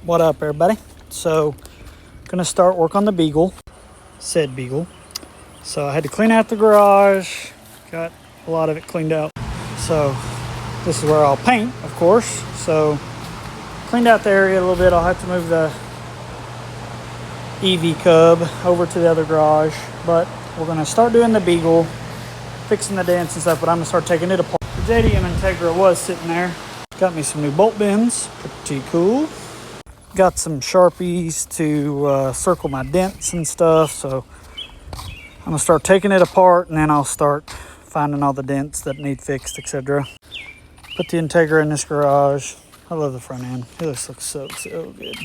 What up, everybody? So, gonna start work on the beagle, said beagle. So I had to clean out the garage, got a lot of it cleaned out. So this is where I'll paint, of course. So cleaned out the area a little bit. I'll have to move the EV cub over to the other garage, but we're gonna start doing the beagle, fixing the dents and stuff, but I'm gonna start taking it apart. The JDM Integra was sitting there. Got me some new bolt bends, pretty cool. Got some Sharpies to circle my dents and stuff, so I'm gonna start taking it apart and then I'll start finding all the dents that need fixed, etc. Put the Integra in this garage. I love the front end. This looks so good.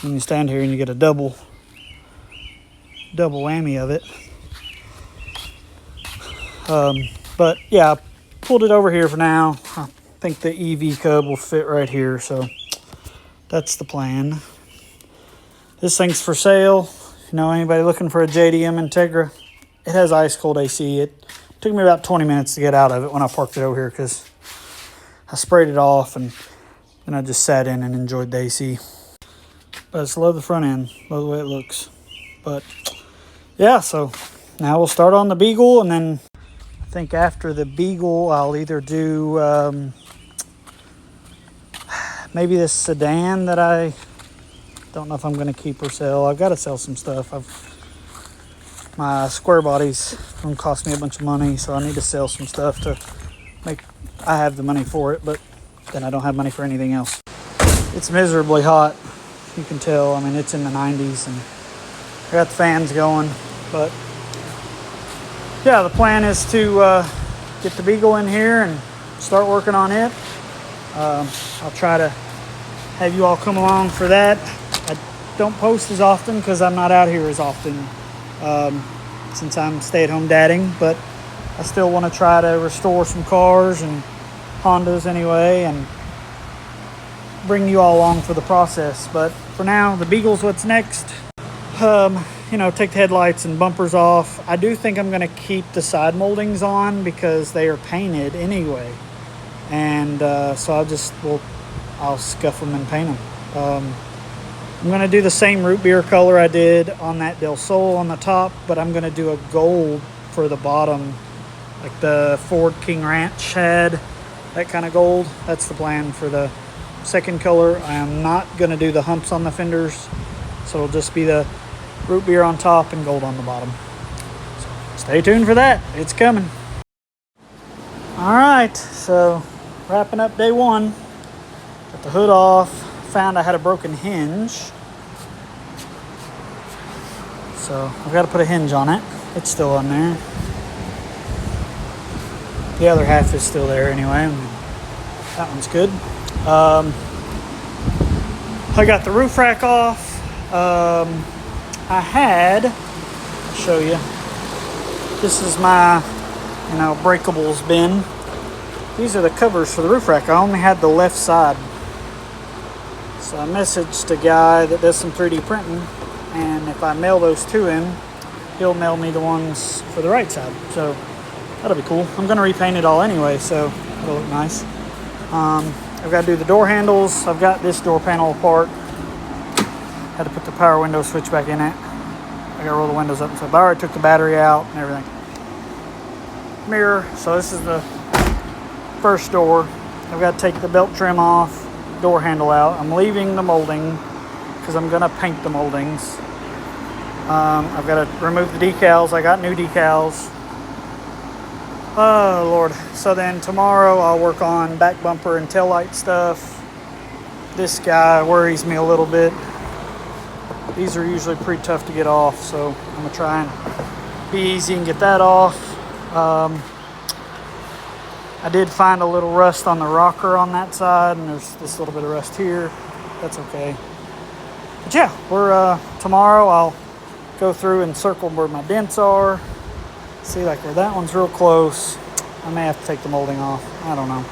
When you stand here and you get a double whammy of it. But yeah, I pulled it over here for now. I think the EV cub will fit right here, so that's the plan. This thing's for sale. You know, anybody looking for a JDM Integra? It has ice cold AC. It took me about 20 minutes to get out of it when I parked it over here because I sprayed it off and then I just sat in and enjoyed the AC. But I just love the front end, love the way it looks. But yeah, so now we'll start on the beagle, and then I think after the beagle I'll either do maybe this sedan that I don't know if I'm going to keep or sell. I've got to sell some stuff. My square body's going to cost me a bunch of money, so I need to sell some stuff to make. I have the money for it, but then I don't have money for anything else. It's miserably hot. You can tell. I mean, it's in the 90s, and I got the fans going. But yeah, the plan is to get the beagle in here and start working on it. I'll try to have you all come along for that. I don't post as often because I'm not out here as often since I'm stay-at-home dadding, but I still want to try to restore some cars and Hondas anyway and bring you all along for the process. But for now, the beagle's what's next. You know, take the headlights and bumpers off. I do think I'm going to keep the side moldings on because they are painted anyway. And so I'll scuff them and paint them. I'm going to do the same root beer color I did on that Del Sol on the top, but I'm going to do a gold for the bottom, like the Ford King Ranch had, that kind of gold. That's the plan for the second color. I am not going to do the humps on the fenders, so it'll just be the root beer on top and gold on the bottom. So stay tuned for that. It's coming. All right, so wrapping up day one. Got the hood off. Found I had a broken hinge. So I've got to put a hinge on it. It's still on there. The other half is still there anyway. That one's good. I got the roof rack off. I'll show you. This is my, breakables bin. These are the covers for the roof rack. I only had the left side. So I messaged a guy that does some 3D printing, and if I mail those to him, he'll mail me the ones for the right side. So that'll be cool. I'm going to repaint it all anyway, so it'll look nice. I've got to do the door handles. I've got this door panel apart. Had to put the power window switch back in it. I got to roll the windows up and stuff. I already took the battery out and everything. Mirror. So this is the first door. I've got to take the belt trim off, door handle out. I'm leaving the molding because I'm going to paint the moldings. I've got to remove the decals. I got new decals. Oh, Lord. So then tomorrow I'll work on back bumper and taillight stuff. This guy worries me a little bit. These are usually pretty tough to get off, so I'm going to try and be easy and get that off. I did find a little rust on the rocker on that side, and there's this little bit of rust here. That's okay. But yeah, tomorrow I'll go through and circle where my dents are. See, like where that one's real close. I may have to take the molding off. I don't know.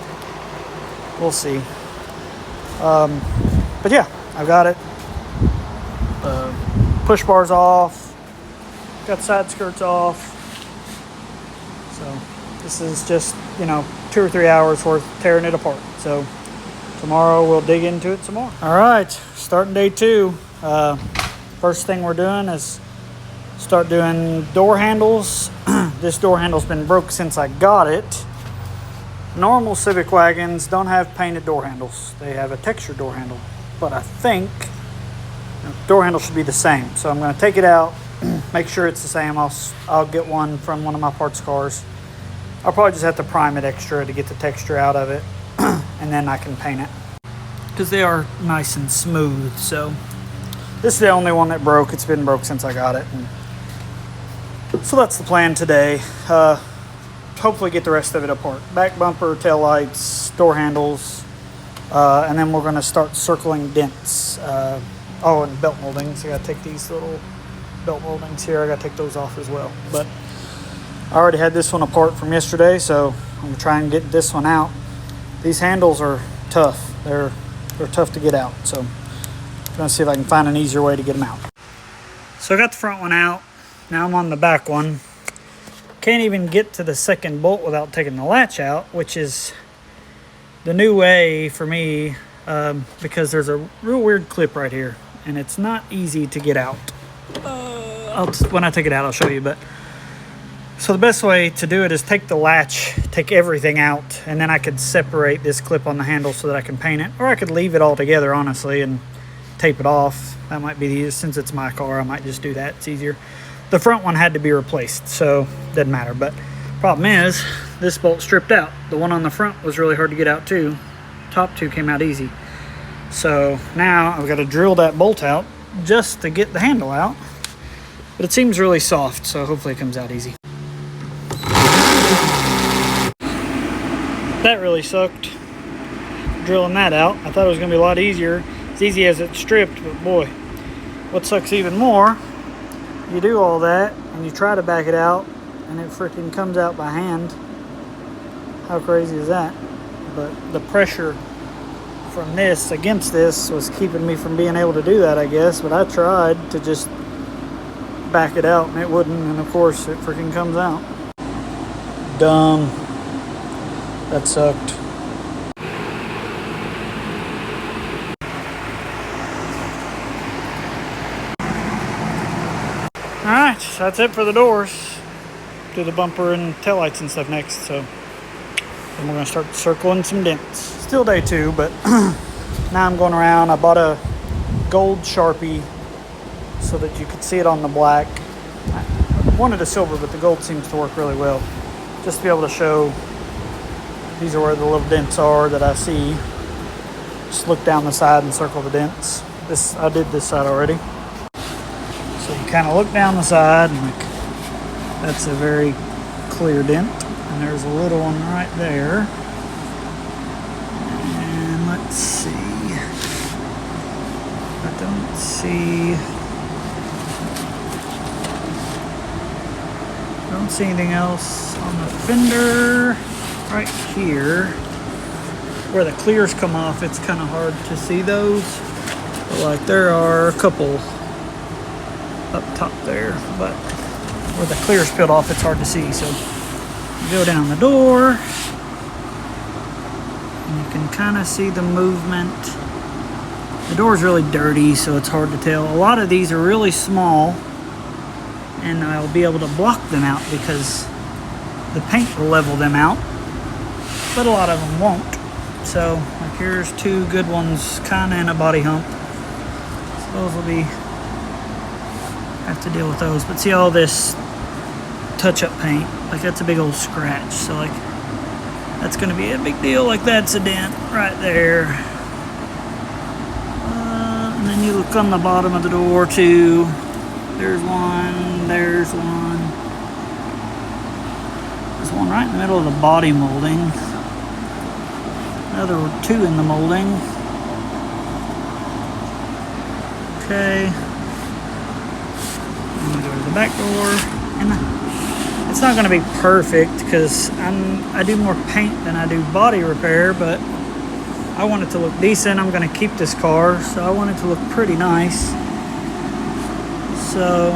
We'll see. But yeah, I've got it. Push bars off. Got side skirts off. So this is just, 2 or 3 hours worth tearing it apart. So tomorrow we'll dig into it some more. All right, starting day 2. First thing we're doing is start doing door handles. This door handle's been broke since I got it. Normal Civic wagons don't have painted door handles. They have a textured door handle. But I think the door handle should be the same. So I'm going to take it out, make sure it's the same. I'll get one from one of my parts cars. I'll probably just have to prime it extra to get the texture out of it. And then I can paint it. Because they are nice and smooth. So this is the only one that broke. It's been broke since I got it. And so that's the plan today. Hopefully get the rest of it apart. Back bumper, tail lights, door handles. And then we're going to start circling dents. Oh, and belt moldings. I got to take these little belt moldings here. I got to take those off as well. But I already had this one apart from yesterday, so I'm going to try and get this one out. These handles are tough. They're tough to get out, so I'm going to see if I can find an easier way to get them out. So I got the front one out. Now I'm on the back one. Can't even get to the second bolt without taking the latch out, which is the new way for me because there's a real weird clip right here, and it's not easy to get out. When I take it out, I'll show you, but so the best way to do it is take the latch, take everything out, and then I could separate this clip on the handle so that I can paint it. Or I could leave it all together, honestly, and tape it off. That might be the easiest. Since it's my car, I might just do that. It's easier. The front one had to be replaced, so it doesn't matter. But problem is, this bolt stripped out. The one on the front was really hard to get out too. Top two came out easy. So now I've got to drill that bolt out just to get the handle out. But it seems really soft, so hopefully it comes out easy. That really sucked, drilling that out. I thought it was going to be a lot easier, as easy as it stripped, but boy, what sucks even more, you do all that, and you try to back it out, and it freaking comes out by hand. How crazy is that? But the pressure from this against this was keeping me from being able to do that, I guess, but I tried to just back it out, and it wouldn't, and of course, it freaking comes out. Dumb. That sucked. Alright, so that's it for the doors. Do the bumper and taillights and stuff next, so then we're going to start circling some dents. Still day 2, but now I'm going around. I bought a gold Sharpie so that you could see it on the black. I wanted a silver, but the gold seems to work really well. Just to be able to show these are where the little dents are that I see. Just look down the side and circle the dents. I did this side already. So you kind of look down the side and like, that's a very clear dent. And there's a little one right there. And let's see. I don't see anything else on the fender. Right here, where the clears come off, it's kind of hard to see those. But like there are a couple up top there, but where the clears peeled off, it's hard to see. So you go down the door, and you can kind of see the movement. The door is really dirty, so it's hard to tell. A lot of these are really small, and I'll be able to block them out because the paint will level them out. But a lot of them won't. So like here's 2 good ones kind of in a body hump. So those will have to deal with those. But see all this touch-up paint, like that's a big old scratch. So like that's going to be a big deal. Like that's a dent right there. And then you look on the bottom of the door too. There's one. There's one. There's one right in the middle of the body molding. Another 2 in the molding. Okay. I'm gonna go to the back door, and it's not gonna be perfect because I do more paint than I do body repair, but I want it to look decent. I'm gonna keep this car, so I want it to look pretty nice. So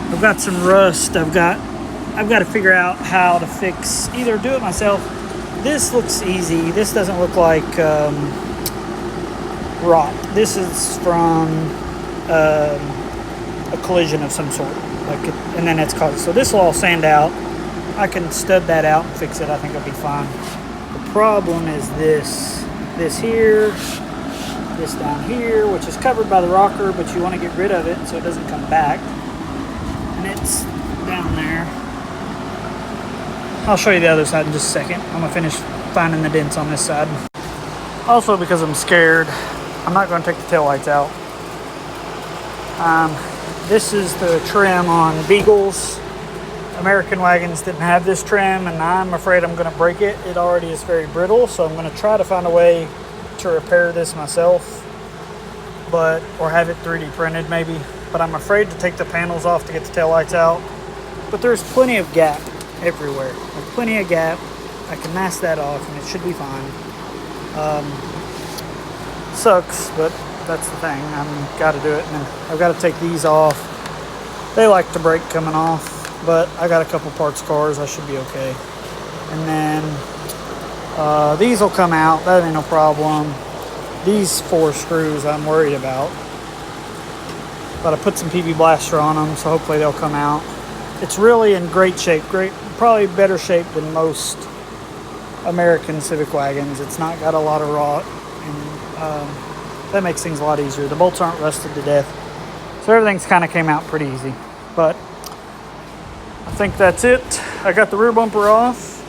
I've got some rust. I've got to figure out how to fix, either do it myself this looks easy. This doesn't look like rot. This is from a collision of some sort, and then it's caused. So this will all sand out. I can stud that out and fix it. I think it'll be fine. The problem is this here, this down here, which is covered by the rocker, but you want to get rid of it so it doesn't come back. And it's down there. I'll show you the other side in just a second. I'm gonna finish finding the dents on this side. Also, because I'm scared, I'm not gonna take the taillights out. This is the trim on Beagles. American wagons didn't have this trim, and I'm afraid I'm gonna break it. It already is very brittle, so I'm gonna try to find a way to repair this myself, or have it 3D printed maybe. But I'm afraid to take the panels off to get the taillights out. But there's plenty of gap everywhere. There's plenty of gap. I can mask that off and it should be fine. Sucks, but that's the thing. I've got to do it. And I've got to take these off. They like to break coming off, but I got a couple parts cars. I should be okay. And then these will come out. That ain't no problem. These 4 screws I'm worried about. But I put some PB Blaster on them, so hopefully they'll come out. It's really in great shape. Probably better shape than most American Civic wagons. It's not got a lot of rot, and that makes things a lot easier. The bolts aren't rusted to death, so everything's kind of came out pretty easy. But I think that's it. I got the rear bumper off.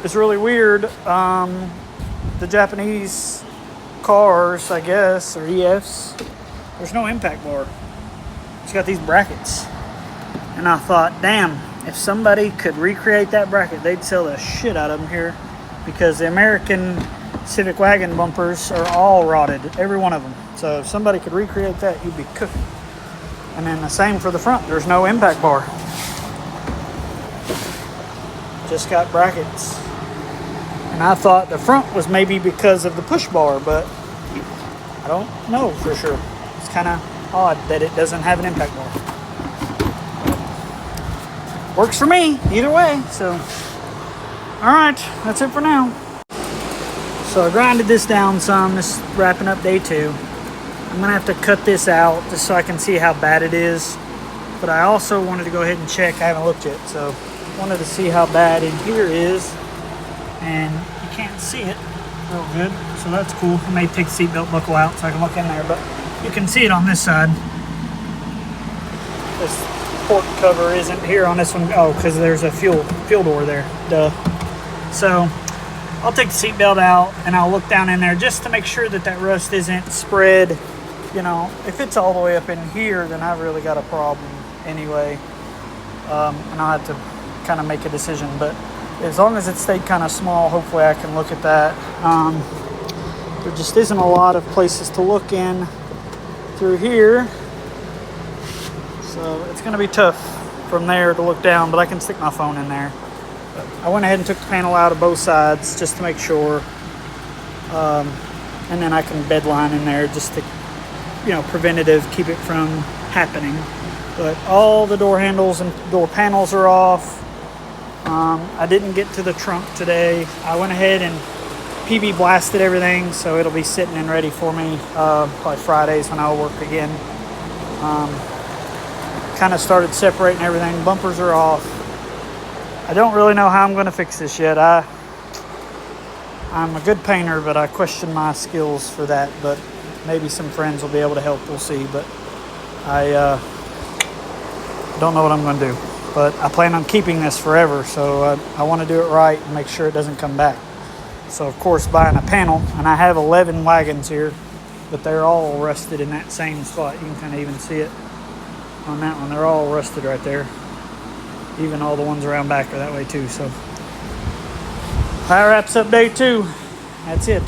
It's really weird. The Japanese cars, I guess, or EFs, there's no impact bar. It's got these brackets. And I thought, damn, if somebody could recreate that bracket, they'd sell the shit out of them here, because the American Civic wagon bumpers are all rotted, every one of them. So if somebody could recreate that, you'd be cooking. And then the same for the front. There's no impact bar. Just got brackets. And I thought the front was maybe because of the push bar, but I don't know for sure. It's kind of odd that it doesn't have an impact bar. Works for me either way. So all right, that's it for now. So I grinded this down some. This is wrapping up day 2. I'm gonna have to cut this out just so I can see how bad it is, but I also wanted to go ahead and check. I haven't looked yet, so wanted to see how bad in here is, and you can't see it real good, so that's cool. I may take the seatbelt buckle out so I can look in there, but you can see it on this side. This port cover isn't here on this one. Oh, because there's a fuel door there. Duh. So I'll take the seatbelt out and I'll look down in there just to make sure that that rust isn't spread. You know, if it's all the way up in here, then I've really got a problem anyway. And I'll have to kind of make a decision. But as long as it stayed kind of small, hopefully I can look at that. There just isn't a lot of places to look in through here. So it's going to be tough from there to look down, but I can stick my phone in there. But I went ahead and took the panel out of both sides just to make sure. And then I can bed line in there just to, you know, preventative, keep it from happening. But all the door handles and door panels are off. I didn't get to the trunk today. I went ahead and PB blasted everything, so it'll be sitting and ready for me probably Fridays when I'll work again. Kind of started separating everything. Bumpers are off. I don't really know how I'm going to fix this yet. I'm a good painter, but I question my skills for that. But maybe some friends will be able to help. We'll see. But I don't know what I'm going to do. But I plan on keeping this forever, so I want to do it right and make sure it doesn't come back. So, of course, buying a panel, and I have 11 wagons here, but they're all rusted in that same spot. You can kind of even see it on that one. They're all rusted right there. Even all the ones around back are that way too. So that wraps up day 2. That's it.